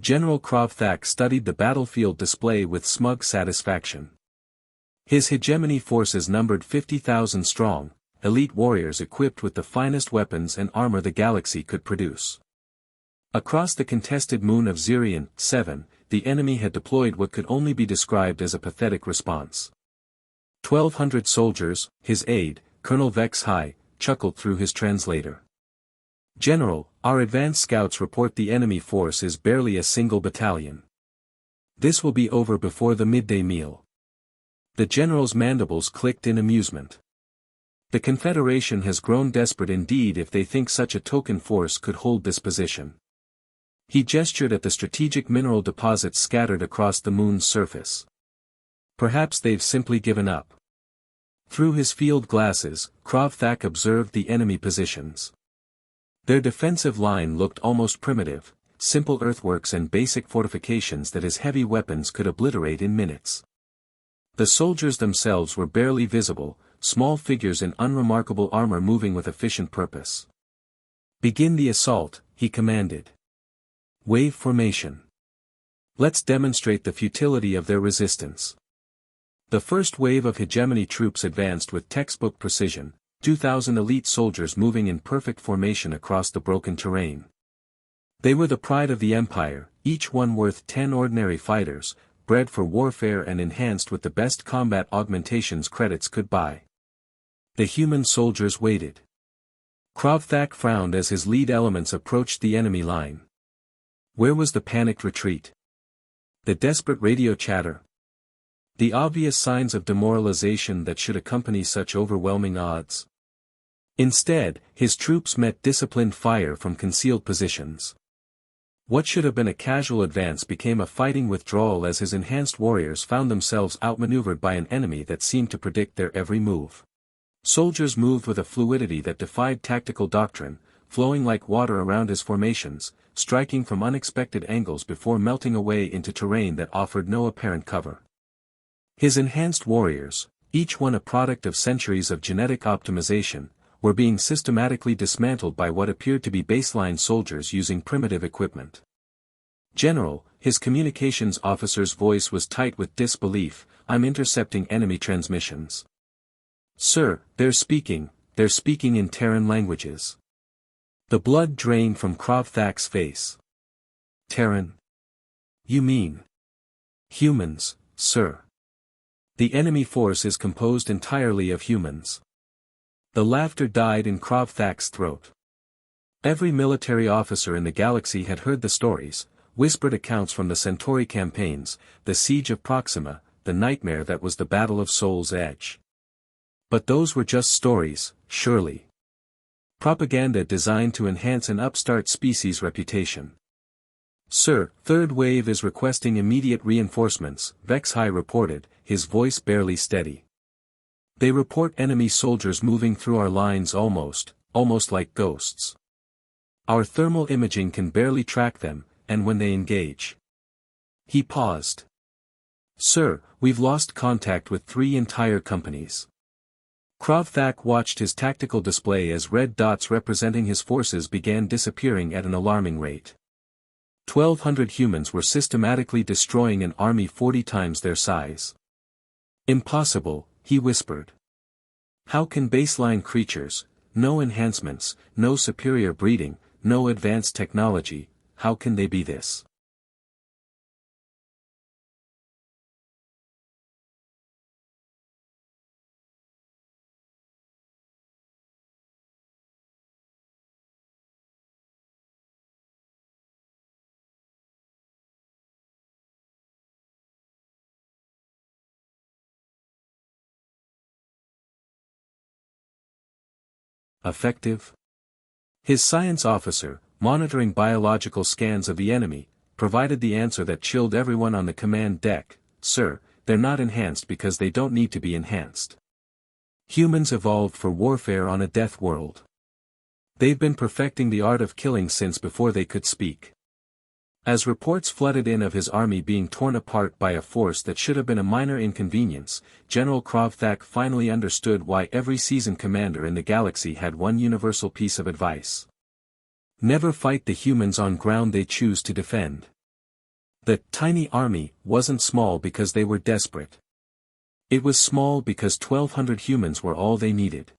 General Krovthak studied the battlefield display with smug satisfaction. His hegemony forces numbered 50,000 strong, elite warriors equipped with the finest weapons and armor the galaxy could produce. Across the contested moon of Zirion 7, the enemy had deployed what could only be described as a pathetic response. 1,200 soldiers, his aide, Colonel Vex High, chuckled through his translator. "General, our advance scouts report the enemy force is barely a single battalion. This will be over before the midday meal." The general's mandibles clicked in amusement. The Confederation has grown desperate indeed if they think such a token force could hold this position. He gestured at the strategic mineral deposits scattered across the moon's surface. Perhaps they've simply given up. Through his field glasses, Krovthak observed the enemy positions. Their defensive line looked almost primitive, simple earthworks and basic fortifications that his heavy weapons could obliterate in minutes. The soldiers themselves were barely visible, small figures in unremarkable armor moving with efficient purpose. "Begin the assault," he commanded. "Wave formation. Let's demonstrate the futility of their resistance." The first wave of hegemony troops advanced with textbook precision, 2,000 elite soldiers moving in perfect formation across the broken terrain. They were the pride of the Empire, each one worth 10 ordinary fighters, bred for warfare and enhanced with the best combat augmentations credits could buy. The human soldiers waited. Krovthak frowned as his lead elements approached the enemy line. Where was the panicked retreat? The desperate radio chatter? The obvious signs of demoralization that should accompany such overwhelming odds? Instead, his troops met disciplined fire from concealed positions. What should have been a casual advance became a fighting withdrawal as his enhanced warriors found themselves outmaneuvered by an enemy that seemed to predict their every move. Soldiers moved with a fluidity that defied tactical doctrine, flowing like water around his formations, striking from unexpected angles before melting away into terrain that offered no apparent cover. His enhanced warriors, each one a product of centuries of genetic optimization, were being systematically dismantled by what appeared to be baseline soldiers using primitive equipment. "General," his communications officer's voice was tight with disbelief, "I'm intercepting enemy transmissions." "Sir, they're speaking in Terran languages." The blood drained from Krovthak's face. "Terran? You mean humans, sir? The enemy force is composed entirely of humans." The laughter died in Krovthak's throat. Every military officer in the galaxy had heard the stories, whispered accounts from the Centauri campaigns, the siege of Proxima, the nightmare that was the Battle of Soul's Edge. But those were just stories, surely. Propaganda designed to enhance an upstart species' reputation. "Sir, third wave is requesting immediate reinforcements," Vex High reported, his voice barely steady. "They report enemy soldiers moving through our lines almost like ghosts. Our thermal imaging can barely track them, and when they engage." He paused. "Sir, we've lost contact with 3 entire companies." Krovthak watched his tactical display as red dots representing his forces began disappearing at an alarming rate. 1,200 humans were systematically destroying an army 40 times their size. "Impossible," he whispered. "How can baseline creatures, no enhancements, no superior breeding, no advanced technology, how can they be this?" Effective? His science officer, monitoring biological scans of the enemy, provided the answer that chilled everyone on the command deck. "Sir, they're not enhanced because they don't need to be enhanced. Humans evolved for warfare on a death world. They've been perfecting the art of killing since before they could speak." As reports flooded in of his army being torn apart by a force that should have been a minor inconvenience, General Krovthak finally understood why every seasoned commander in the galaxy had one universal piece of advice. Never fight the humans on ground they choose to defend. The tiny army wasn't small because they were desperate. It was small because 1,200 humans were all they needed.